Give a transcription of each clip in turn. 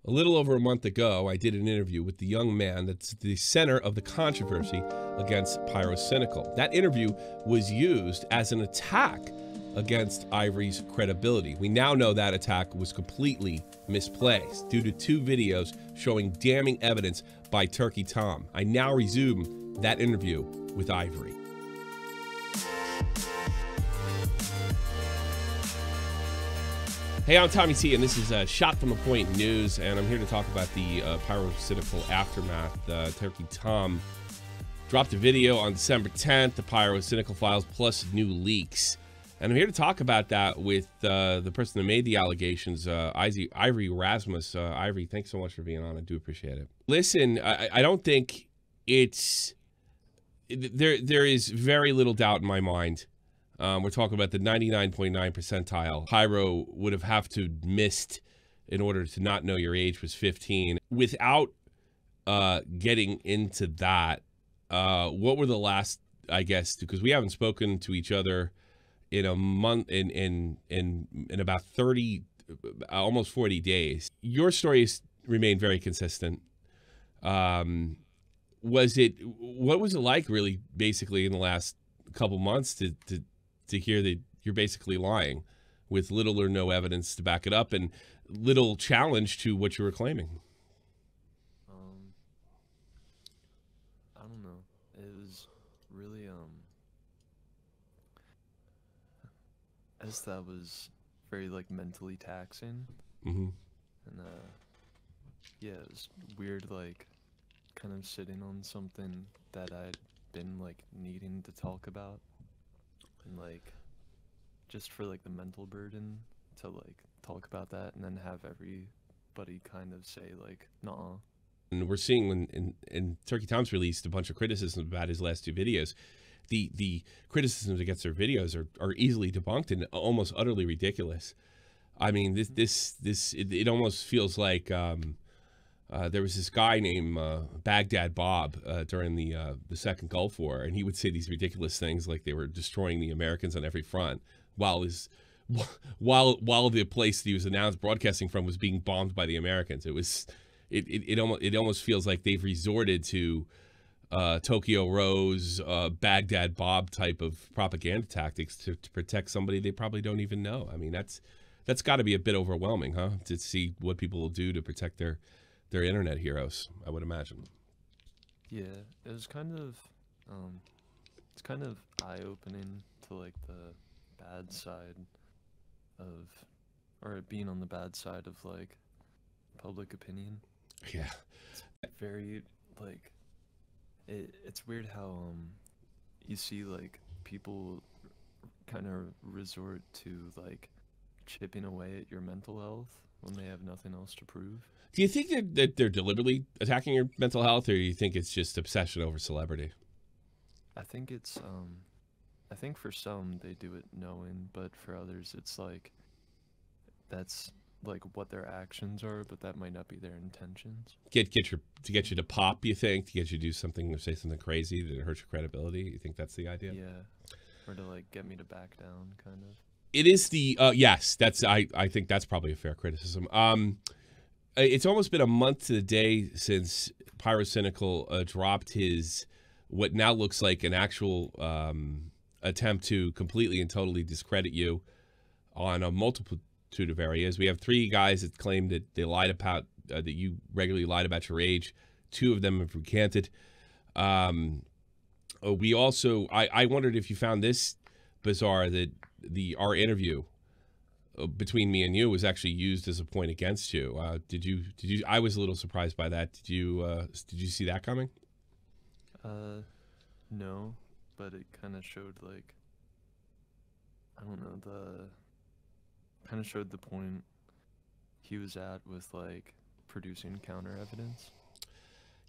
A little over a month ago, I did an interview with the young man that's the center of the controversy against Pyrocynical. That interview was used as an attack against Ivory's credibility. We now know that attack was completely misplaced due to 2 videos showing damning evidence by Turkey Tom. I now resume that interview with Ivory. Hey, I'm Tommy T, and this is Shot from the Point News, and I'm here to talk about the Pyrocynical aftermath. Turkey Tom dropped a video on December 10th, the Pyrocynical files plus new leaks. And I'm here to talk about that with the person that made the allegations, Ivory Rasmus. Ivory, thanks so much for being on. I do appreciate it. Listen, I don't think it's... There is very little doubt in my mind. We're talking about the 99.9 percentile. Pyro would have to missed in order to not know your age was 15. Without getting into that, what were the last, I guess, because we haven't spoken to each other in a month, in about 30, almost 40 days. Your stories remain very consistent. What was it like, really, basically, in the last couple months to hear that you're basically lying with little or no evidence to back it up and little challenge to what you were claiming? I don't know. It was really, I guess that was very, like, mentally taxing. Mm-hmm. And, yeah, it was weird, like, kind of sitting on something that I'd been, like, needing to talk about. And, like, just for, like, the mental burden to, like, talk about that and then have everybody kind of say, like, nuh-uh. And we're seeing when Turkey Tom's released a bunch of criticism about his last 2 videos. The criticisms against their videos are easily debunked and almost utterly ridiculous. I mean, it almost feels like there was this guy named Baghdad Bob during the Second Gulf War, and he would say these ridiculous things like they were destroying the Americans on every front, while the place that he was announced broadcasting from was being bombed by the Americans. It almost feels like they've resorted to Tokyo Rose, Baghdad Bob type of propaganda tactics to protect somebody they probably don't even know. I mean, that's got to be a bit overwhelming, huh? To see what people will do to protect their internet heroes, I would imagine. Yeah, it was kind of, it's kind of eye-opening to, like, the bad side of, or being on the bad side of, like, public opinion. Yeah. It's very, like, it's weird how, you see, like, people kind of resort to, like, chipping away at your mental health when they have nothing else to prove. Do you think that they're deliberately attacking your mental health, or do you think it's just obsession over celebrity? I think it's, I think for some they do it knowing, but for others it's like, that's like what their actions are, but that might not be their intentions. To get you to pop, you think? To get you to do something or say something crazy that hurts your credibility? You think that's the idea? Yeah. Or to, like, get me to back down, kind of. It is the, yes, I think that's probably a fair criticism. It's almost been a month to the day since Pyrocynical dropped his, what now looks like an actual attempt to completely and totally discredit you on a multitude of areas. We have 3 guys that claim that they lied about, that you regularly lied about your age. 2 of them have recanted. We also, I wondered if you found this bizarre, that our interview between me and you was actually used as a point against you. Did you? I was a little surprised by that. Did you see that coming? No, but it kind of showed, like, I don't know, kind of showed the point he was at with, like, producing counter evidence.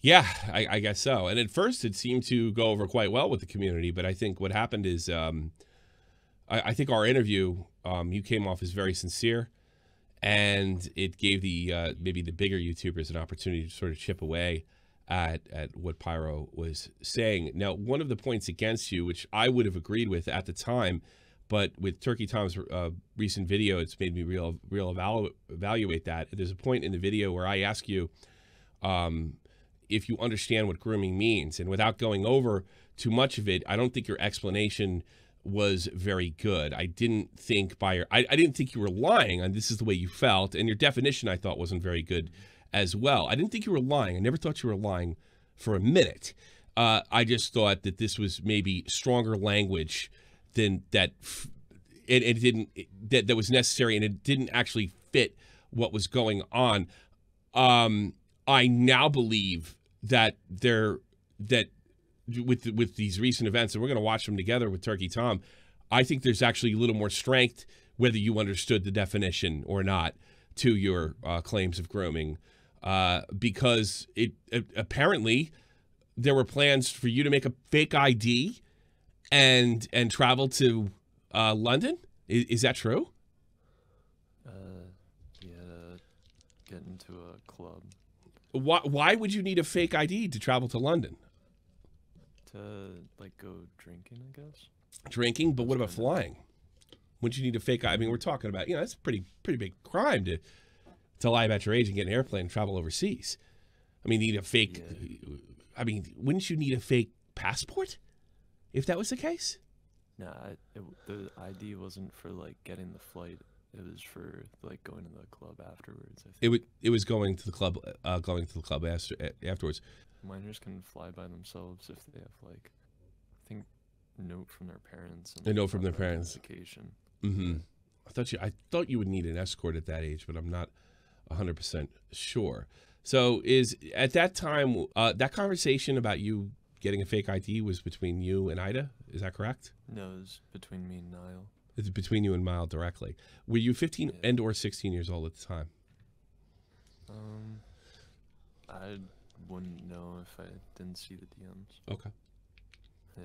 Yeah, I guess so. And at first it seemed to go over quite well with the community, but I think what happened is, I think our interview, you came off as very sincere, and it gave the maybe the bigger YouTubers an opportunity to sort of chip away at what Pyro was saying. Now, one of the points against you, which I would have agreed with at the time, But with Turkey Tom's recent video, it's made me evaluate that. There's a point in the video where I ask you if you understand what grooming means. And without going over too much of it, I don't think your explanation was very good. I didn't think I didn't think you were lying, and this is the way you felt. And your definition, I thought, wasn't very good as well. I didn't think you were lying. I never thought you were lying for a minute. I just thought that this was maybe stronger language than that. That was necessary, and it didn't actually fit what was going on. I now believe that with these recent events, and we're going to watch them together with Turkey Tom, I think there's actually a little more strength, whether you understood the definition or not, to your claims of grooming, because it apparently there were plans for you to make a fake ID and travel to London. Is that true? Yeah, get into a club. Why would you need a fake ID to travel to London? To, like, go drinking, I guess. Drinking? But what about flying? Wouldn't you need a fake ID? I mean, we're talking about, that's a pretty big crime to lie about your age and get an airplane and travel overseas. I mean, you need a fake... Yeah. I mean, wouldn't you need a fake passport if that was the case? Nah, the ID wasn't for, like, getting the flight. It was for, like, going to the club afterwards, I think. It was going to the club afterwards. Minors can fly by themselves if they have, like, I think, note from their parents. And a note from their parents. Mm-hmm. I thought you would need an escort at that age, but I'm not 100% sure. So at that time, that conversation about you getting a fake ID was between you and Ida? Is that correct? No, it was between me and Niall. It's between you and Niall directly. Were you 15 and or 16 years old at the time? I wouldn't know if I didn't see the DMs. Okay. Yeah.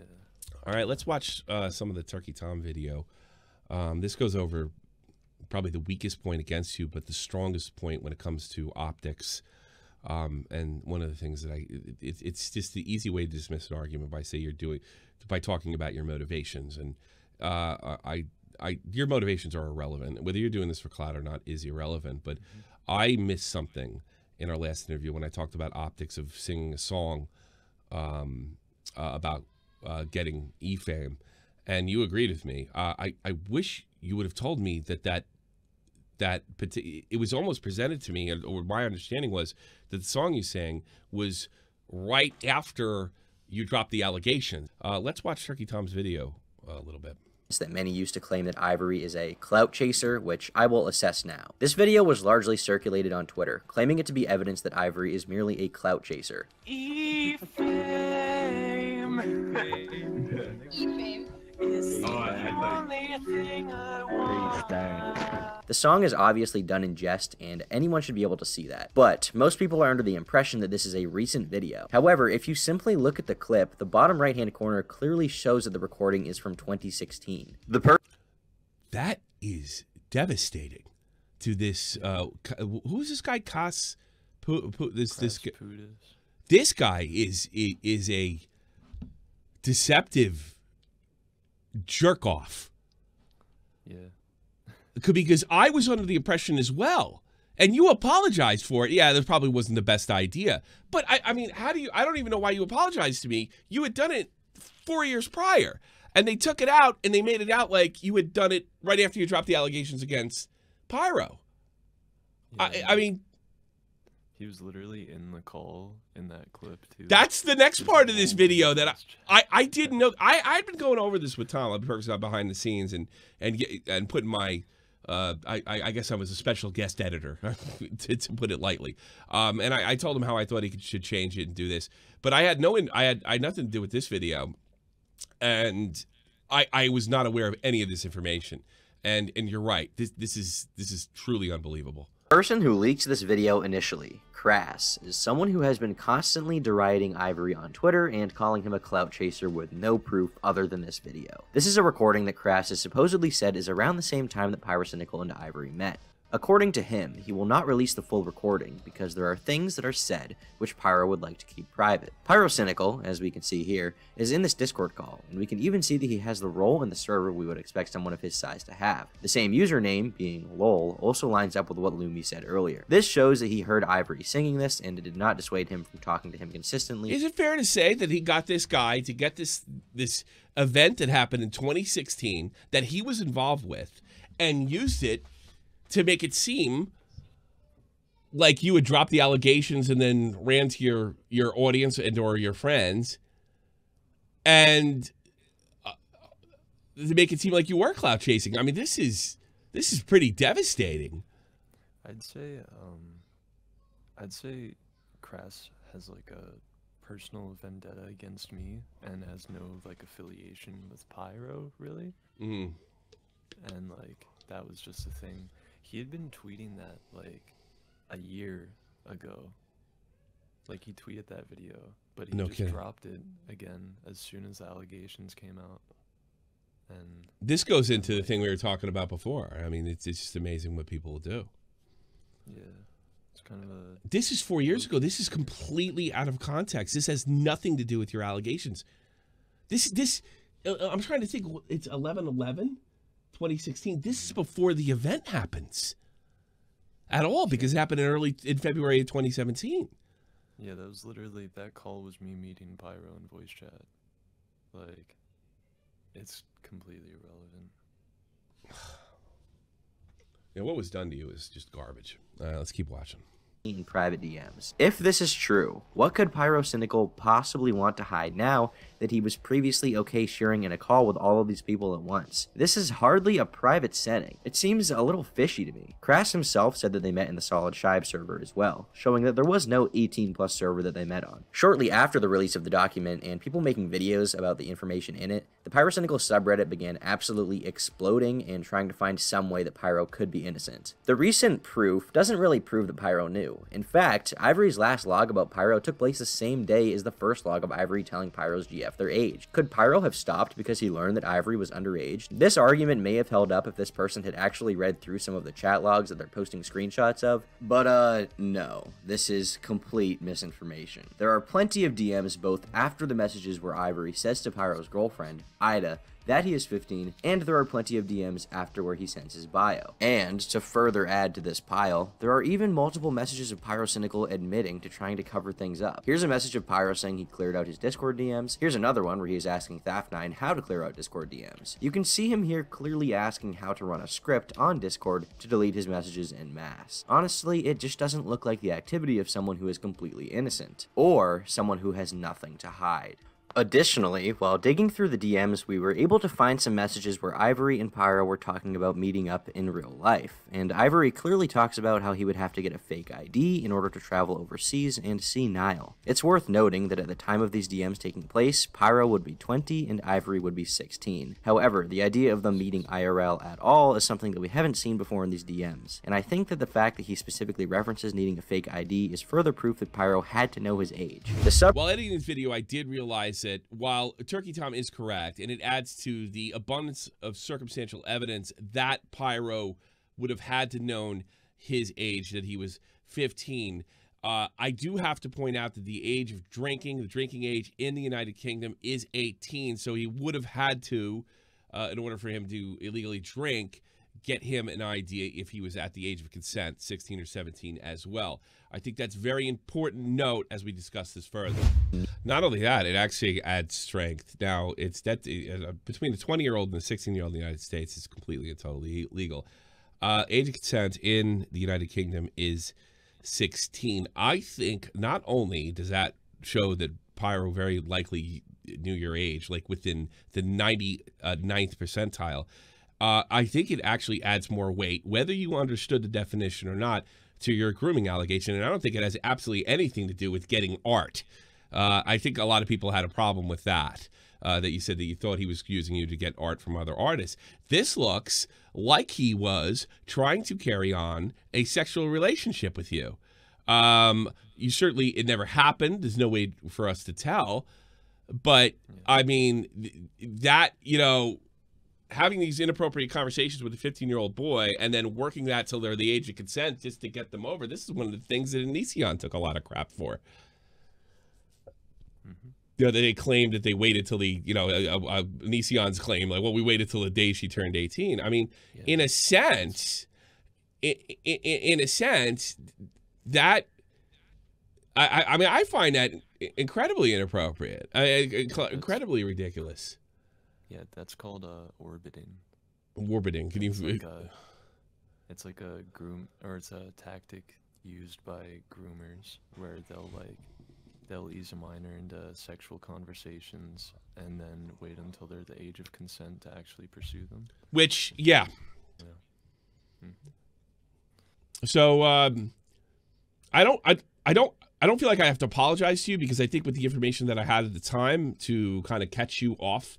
All right, let's watch some of the Turkey Tom video. This goes over probably the weakest point against you, but the strongest point when it comes to optics. And one of the things that it's just the easy way to dismiss an argument by talking about your motivations. And your motivations are irrelevant. Whether you're doing this for clout or not is irrelevant. But I missed something in our last interview when I talked about optics of singing a song about getting E-fame, and you agreed with me. I wish you would have told me that it was almost presented to me, or my understanding was that the song you sang was right after you dropped the allegation. Let's watch Turkey Tom's video a little bit. That many used to claim that Ivory is a clout chaser, which I will assess now. This video was largely circulated on Twitter, claiming it to be evidence that Ivory is merely a clout chaser. E-fame. E-fame. Is the only thing I want. The song is obviously done in jest, and anyone should be able to see that. But most people are under the impression that this is a recent video. However, if you simply look at the clip, the bottom right-hand corner clearly shows that the recording is from 2016. That is devastating to this. Who's this guy? This guy is a deceptive jerk off. Yeah. Because I was under the impression as well, and you apologized for it. Yeah, that probably wasn't the best idea, but I mean, I don't even know why you apologized to me. You had done it 4 years prior, and they took it out and they made it out like you had done it right after you dropped the allegations against Pyro. Yeah. I mean, he was literally in the call in that clip too. That's the next part of this video that I didn't know. I'd been going over this with Tom. I've been purposely behind the scenes and putting my I guess I was a special guest editor to put it lightly. And I told him how I thought he should change it and do this, but I had nothing to do with this video, and I was not aware of any of this information. And you're right. This is truly unbelievable. The person who leaked this video initially, Crass, is someone who has been constantly deriding Ivory on Twitter and calling him a clout chaser with no proof other than this video. This is a recording that Crass has supposedly said is around the same time that Pyrocynical and Ivory met. According to him, he will not release the full recording because there are things that are said which Pyro would like to keep private. Pyrocynical, as we can see here, is in this Discord call, and we can even see that he has the role in the server we would expect someone of his size to have. The same username, being LOL, also lines up with what Lumi said earlier. This shows that he heard Ivory singing this, and it did not dissuade him from talking to him consistently. Is it fair to say that he got this guy to get this event that happened in 2016 that he was involved with and used it to make it seem like you would drop the allegations and then ran to your audience and or your friends and to make it seem like you were clout chasing? I mean, this is pretty devastating. I'd say Crass has like a personal vendetta against me and has no like affiliation with Pyro, really. Mm. And like that was just a thing. He had been tweeting that like a year ago. Like he tweeted that video, but he just dropped it again as soon as the allegations came out. And this goes into the thing we were talking about before. I mean, it's just amazing what people will do. Yeah. It's kind of a... This is 4 years ago. This is completely out of context. This has nothing to do with your allegations. I'm trying to think. It's 11/11, 2016. This is before the event happens at all, because it happened in February of 2017. Yeah, that was literally, that call was me meeting Pyro in voice chat. Like, it's completely irrelevant. Yeah, what was done to you is just garbage. Let's keep watching. In private DMs. If this is true, what could Pyrocynical possibly want to hide now that he was previously okay sharing in a call with all of these people at once? This is hardly a private setting. It seems a little fishy to me. Crass himself said that they met in the Solid Shive server as well, showing that there was no 18+ server that they met on. Shortly after the release of the document and people making videos about the information in it, the Pyrocynical subreddit began absolutely exploding and trying to find some way that Pyro could be innocent. The recent proof doesn't really prove that Pyro knew. In fact, Ivory's last log about Pyro took place the same day as the first log of Ivory telling Pyro's GF their age. Could Pyro have stopped because he learned that Ivory was underage? This argument may have held up if this person had actually read through some of the chat logs that they're posting screenshots of, but no, this is complete misinformation. There are plenty of DMs both after the messages where Ivory says to Pyro's girlfriend, Ida, that he is 15, and there are plenty of DMs after where he sends his bio. And to further add to this pile, there are even multiple messages of Pyrocynical admitting to trying to cover things up. Here's a message of Pyro saying he cleared out his Discord DMs. Here's another one where he is asking Thaf9 how to clear out Discord DMs. You can see him here clearly asking how to run a script on Discord to delete his messages en masse. Honestly, it just doesn't look like the activity of someone who is completely innocent, or someone who has nothing to hide. Additionally, while digging through the DMs, we were able to find some messages where Ivory and Pyro were talking about meeting up in real life, and Ivory clearly talks about how he would have to get a fake ID in order to travel overseas and see Nile. It's worth noting that at the time of these DMs taking place, Pyro would be 20 and Ivory would be 16. However, the idea of them meeting IRL at all is something that we haven't seen before in these DMs, and I think that the fact that he specifically references needing a fake ID is further proof that Pyro had to know his age. While editing this video, I did realize that while Turkey Tom is correct, and it adds to the abundance of circumstantial evidence that Pyro would have had to known his age, that he was 15, I do have to point out that the age of drinking, the drinking age in the United Kingdom is 18, so he would have had to, in order for him to illegally drink, get him an idea if he was at the age of consent, 16 or 17 as well. I think that's very important note as we discuss this further. Not only that, it actually adds strength. Now, it's that between the 20-year-old and the 16-year-old in the United States is completely and totally legal. Age of consent in the United Kingdom is 16. I think not only does that show that Pyro very likely knew your age, like within the 99th percentile, I think it actually adds more weight, whether you understood the definition or not, to your grooming allegation. And I don't think it has absolutely anything to do with getting art. I think a lot of people had a problem with that, that you said that you thought he was using you to get art from other artists. This looks like he was trying to carry on a sexual relationship with you. You certainly, it never happened. There's no way for us to tell. But, I mean, that, you know, having these inappropriate conversations with a 15-year-old boy and then working that till they're the age of consent just to get them over. This is one of the things that Onision took a lot of crap for. You know, they claimed that they waited till the, Onision's claim, like, well, we waited till the day she turned 18. I mean, in a sense, that, I mean, I find that incredibly inappropriate, incredibly ridiculous. Yeah, that's called orbiting. Orbiting. Can you? It's like a groom, or it's a tactic used by groomers where they'll ease a minor into sexual conversations and then wait until they're the age of consent to actually pursue them. Which, yeah. So I don't feel like I have to apologize to you, because I think with the information that I had at the time to kind of catch you off,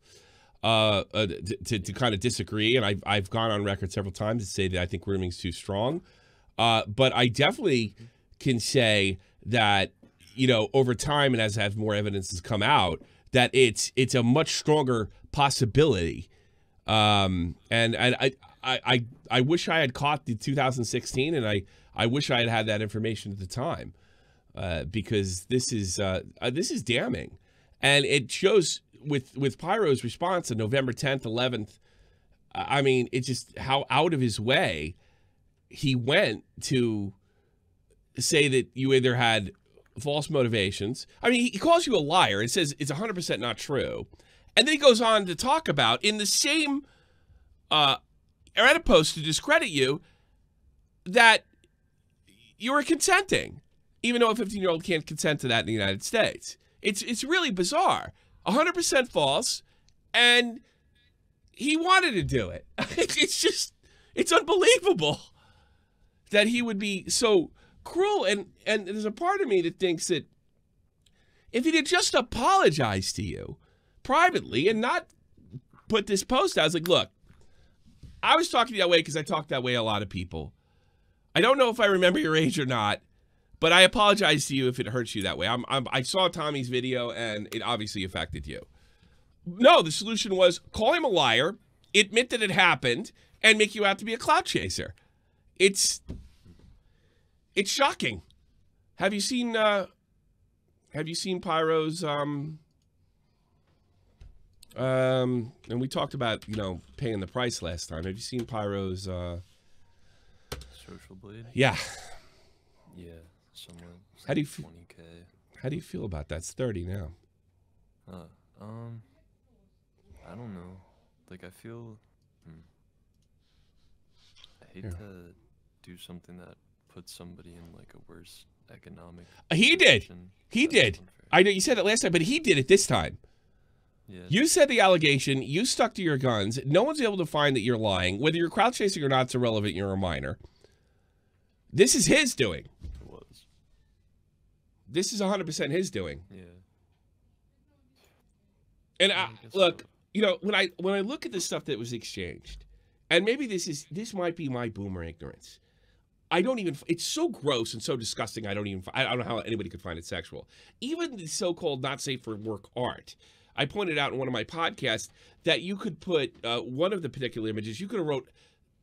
to kind of disagree, and I've gone on record several times to say that I think grooming's too strong, but I definitely can say that, over time, and as more evidence has come out, that it's a much stronger possibility. And I wish I had caught the 2016, and I wish I had had that information at the time, because this is damning, and it shows with Pyro's response on November 10th, 11th. I mean, it's just how out of his way he went to say that you either had false motivations. I mean, he calls you a liar and says it's 100% not true. And then he goes on to talk about, in the same Reddit post to discredit you, that you were consenting, even though a 15-year-old can't consent to that in the United States. It's really bizarre. 100% false, and he wanted to do it. It's unbelievable that he would be so cruel, and there's a part of me that thinks that if he had just apologized to you privately and not put this post out, I was like, look, I was talking that way because I talk that way a lot of people. I don't know if I remember your age or not, but I apologize to you if it hurts you that way. I saw Tommy's video, and it obviously affected you. No, the solution was call him a liar, admit that it happened, and make you out to be a clout chaser. It's shocking. Have you seen Pyro's and we talked about, paying the price last time. Have you seen Pyro's Social Blade? Yeah. Yeah, somewhere. How do you 20K. How do you feel about that? It's 30 now. I don't know. Like, I feel I hate to do something that puts somebody in like a worse economic He did. position. He That's did. unfair. I know you said it last time, but he did it this time. Yeah. You said the allegation. You stuck to your guns. No one's able to find that you're lying. Whether you're crowd chasing or not, it's irrelevant. You're a minor. This is his doing. It was. This is 100% his doing. Yeah. And I guess look, so. when I look at the stuff that was exchanged, and maybe this might be my boomer ignorance. I don't even. It's so gross and so disgusting. I don't know how anybody could find it sexual. Even the so-called not safe for work art. I pointed out in one of my podcasts that you could put one of the particular images. You could have wrote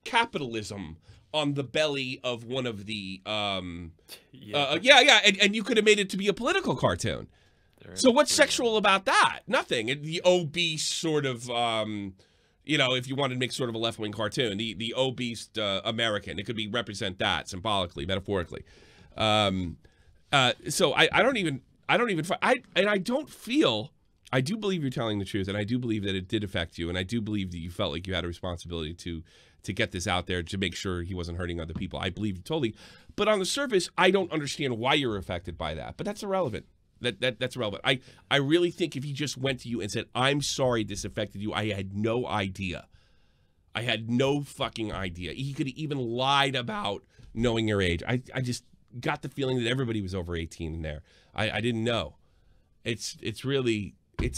capitalism on the belly of one of the and you could have made it to be a political cartoon. So what's sexual about that? Nothing. The obese sort of, if you wanted to make sort of a left-wing cartoon, the obese American, it could be represent that symbolically, metaphorically. So I don't feel. I do believe you're telling the truth, and I do believe that it did affect you, and I do believe that you felt like you had a responsibility to get this out there to make sure he wasn't hurting other people. I believe you totally. But on the surface, I don't understand why you're affected by that. But that's irrelevant. That's irrelevant. I really think if he just went to you and said, I'm sorry this affected you, I had no idea. I had no fucking idea. He could have even lied about knowing your age. I just got the feeling that everybody was over 18 in there. I didn't know. It's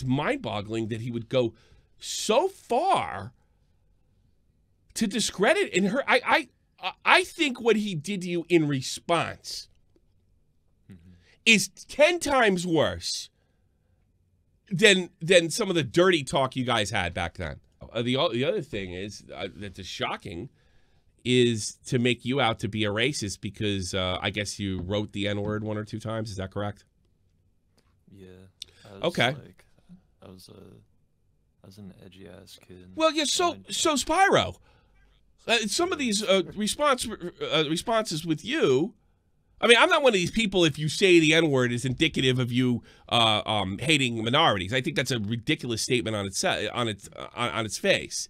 mind-boggling that he would go so far to discredit and hurt. I think what he did to you in response is 10 times worse than some of the dirty talk you guys had back then. the other thing is that's shocking is to make you out to be a racist because I guess you wrote the N-word 1 or 2 times. Is that correct? Yeah. Okay. Like, I was an edgy ass kid. Well, yeah. So Spyro. Some of these responses with you. I mean, I'm not one of these people. If you say the N-word, is indicative of you hating minorities. I think that's a ridiculous statement on its face,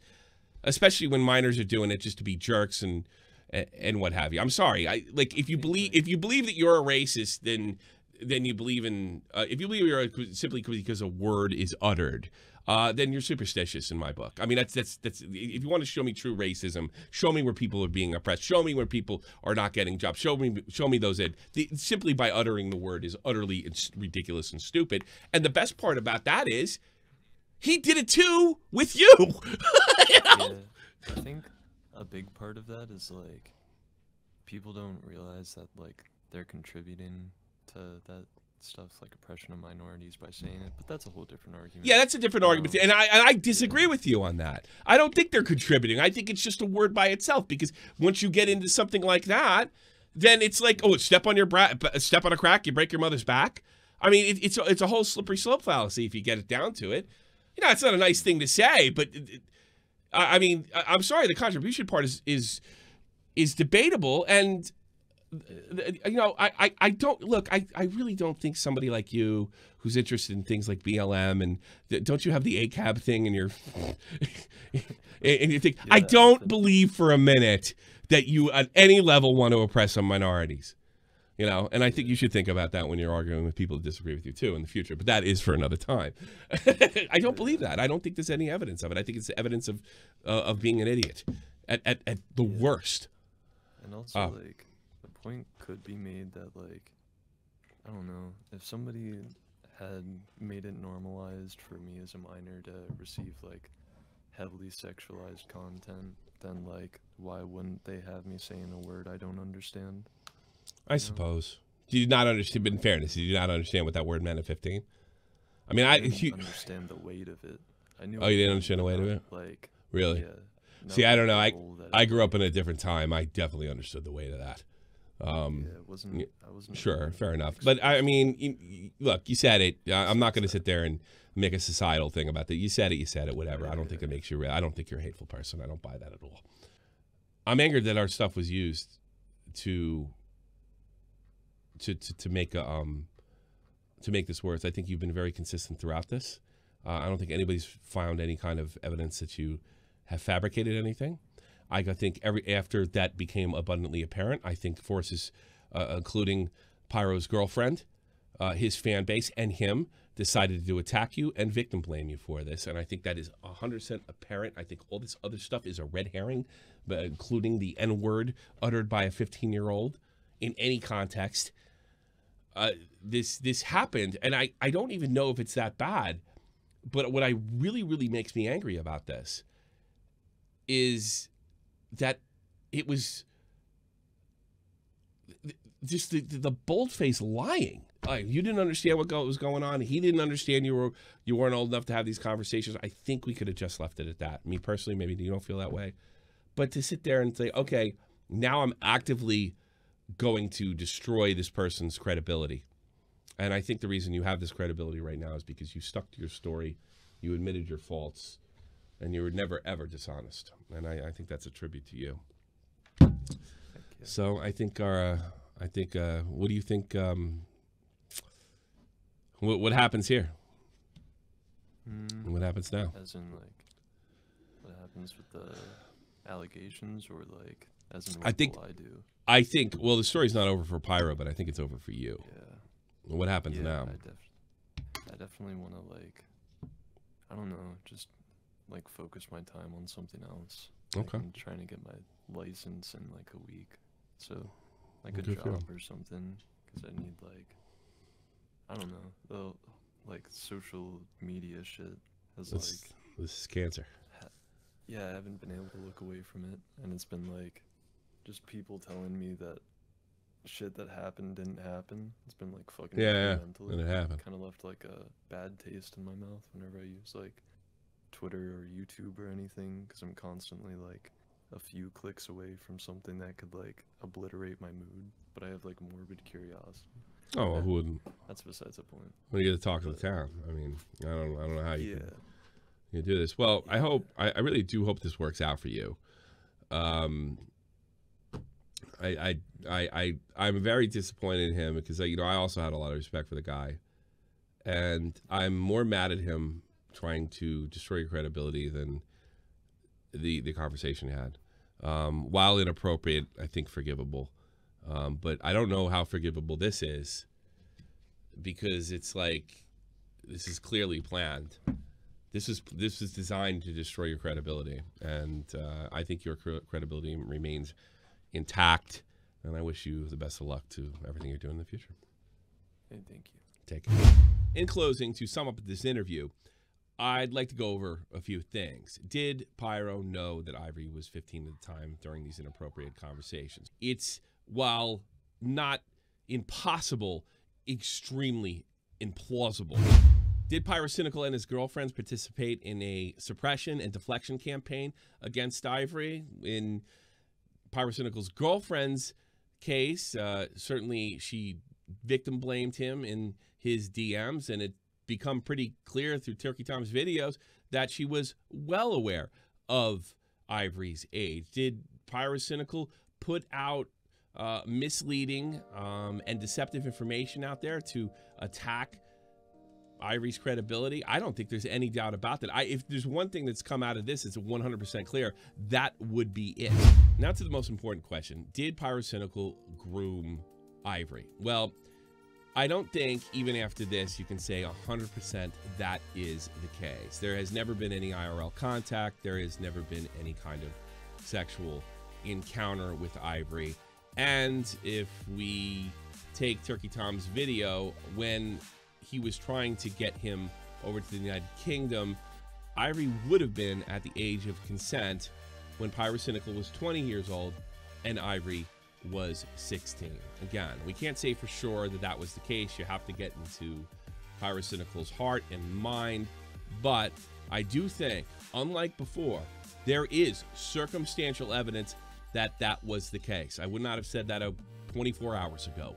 especially when minors are doing it just to be jerks and what have you. I'm sorry. If you believe that you're a racist, then you believe in if you believe you're simply because a word is uttered. Then you're superstitious in my book. I mean, that's if you want to show me true racism, show me where people are being oppressed. Show me where people are not getting jobs. Show me those. Simply by uttering the word is utterly ridiculous and stupid. And the best part about that is he did it too with you. You know? Yeah, I think a big part of that is like people don't realize that like they're contributing to that stuff, like oppression of minorities, by saying it, but that's a whole different argument. Yeah, that's a different argument, and I disagree with you on that. I don't think they're contributing. I think it's just a word by itself, because once you get into something like that, then it's like, oh, step on a crack, you break your mother's back. I mean, it's a whole slippery slope fallacy if you get it down to it. You know, it's not a nice thing to say, but I mean, I'm sorry, the contribution part is debatable, and you know, I don't look. I really don't think somebody like you, who's interested in things like BLM, and don't you have the ACAB thing in your and you think, I don't believe for a minute that you at any level want to oppress some minorities. You know, and I think you should think about that when you're arguing with people that disagree with you too in the future. But that is for another time. I don't believe that. I don't think there's any evidence of it. I think it's evidence of being an idiot at the worst. And also, like, the point could be made that, like, I don't know, if somebody had made it normalized for me as a minor to receive like heavily sexualized content, then like why wouldn't they have me saying a word I don't understand? I suppose. Did you not understand? In fairness, did you not understand what that word meant at 15? I mean, I didn't understand the weight of it. I knew. Oh, you didn't understand the weight of it? Like, really? Yeah. See, I don't know. I grew up in a different time. I definitely understood the weight of that. Yeah, it wasn't. I wasn't sure, fair enough. But I mean, look, you said it. I'm not going to sit there and make a societal thing about that. You said it. You said it. Whatever. I don't think it makes you. I don't think you're a hateful person. I don't buy that at all. I'm angered that our stuff was used to make this worse. I think you've been very consistent throughout this. I don't think anybody's found any kind of evidence that you have fabricated anything. I think after that became abundantly apparent, I think forces, including Pyro's girlfriend, his fan base, and him, decided to attack you and victim blame you for this. And I think that is 100% apparent. I think all this other stuff is a red herring, including the N-word uttered by a 15-year-old in any context. This happened, and I don't even know if it's that bad. But what I really makes me angry about this is that it was just the bold-faced lying. Like, you didn't understand what was going on. He didn't understand you weren't old enough to have these conversations. I think we could have just left it at that. Me personally, maybe you don't feel that way. But to sit there and say, okay, now I'm actively going to destroy this person's credibility. And I think the reason you have this credibility right now is because you stuck to your story, you admitted your faults, and you were never, ever dishonest. And I think that's a tribute to you. So I think what do you think, what happens here? What happens now? As in, like, what happens with the allegations, or like, as in what will I do? I think, well, the story's not over for Pyro, but I think it's over for you. Yeah. What happens now? I definitely want to, like, I don't know, just like focus my time on something else. Okay. I'm trying to get my license in like a week, so like a job or something, because I need, like, I don't know, the like social media shit has this is cancer. Yeah, I haven't been able to look away from it, and it's been like just people telling me that shit that happened didn't happen. It's been like fucking mentally. And it happened. Kind of left like a bad taste in my mouth whenever I use like Twitter or YouTube or anything, because I'm constantly like a few clicks away from something that could like obliterate my mood. But I have like morbid curiosity. Oh, well, who wouldn't? That's besides the point. When you get to talk to the town, I mean, I don't know how you Yeah. you do this. Well, I really do hope this works out for you. I'm very disappointed in him because I also had a lot of respect for the guy, and I'm more mad at him trying to destroy your credibility than the conversation he had. While inappropriate, I think forgivable, but I don't know how forgivable this is, because it's like this is clearly planned. This is designed to destroy your credibility, and I think your credibility remains intact, and I wish you the best of luck to everything you're doing in the future. Hey, thank you. Take care. In closing, to sum up this interview, I'd like to go over a few things. Did Pyro know that Ivory was 15 at the time during these inappropriate conversations? It's, while not impossible, extremely implausible. Did Pyrocynical and his girlfriends participate in a suppression and deflection campaign against Ivory? In Pyrocynical's girlfriend's case, certainly she victim blamed him in his DMs, and it become pretty clear through Turkey Tom's videos that she was well aware of Ivory's age. Did Pyrocynical put out misleading and deceptive information out there to attack Ivory's credibility? I don't think there's any doubt about that. If there's one thing that's come out of this, it's 100% clear. That would be it. Now to the most important question. Did Pyrocynical groom Ivory? Well, I don't think even after this you can say 100% that is the case. There has never been any IRL contact. There has never been any kind of sexual encounter with Ivory. And if we take Turkey Tom's video, when he was trying to get him over to the United Kingdom, Ivory would have been at the age of consent when Pyrocynical was 20 years old and Ivory was 16. Again, we can't say for sure that that was the case. You have to get into Pyrocynical's heart and mind, but I do think, unlike before, there is circumstantial evidence that that was the case. I would not have said that 24 hours ago,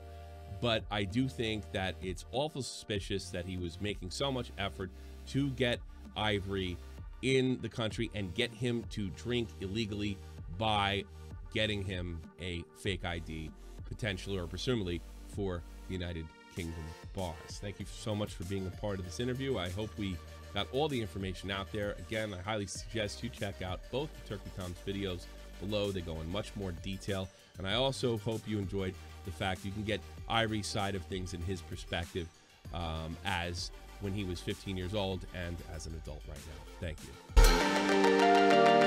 but I do think that it's awful suspicious that he was making so much effort to get Ivory in the country and get him to drink illegally by getting him a fake ID, potentially or presumably for the United Kingdom bars. Thank you so much for being a part of this interview. I hope we got all the information out there. Again, I highly suggest you check out both the Turkey Tom's videos below. They go in much more detail. And I also hope you enjoyed the fact you can get Ivory's side of things in his perspective as when he was 15 years old and as an adult right now. Thank you.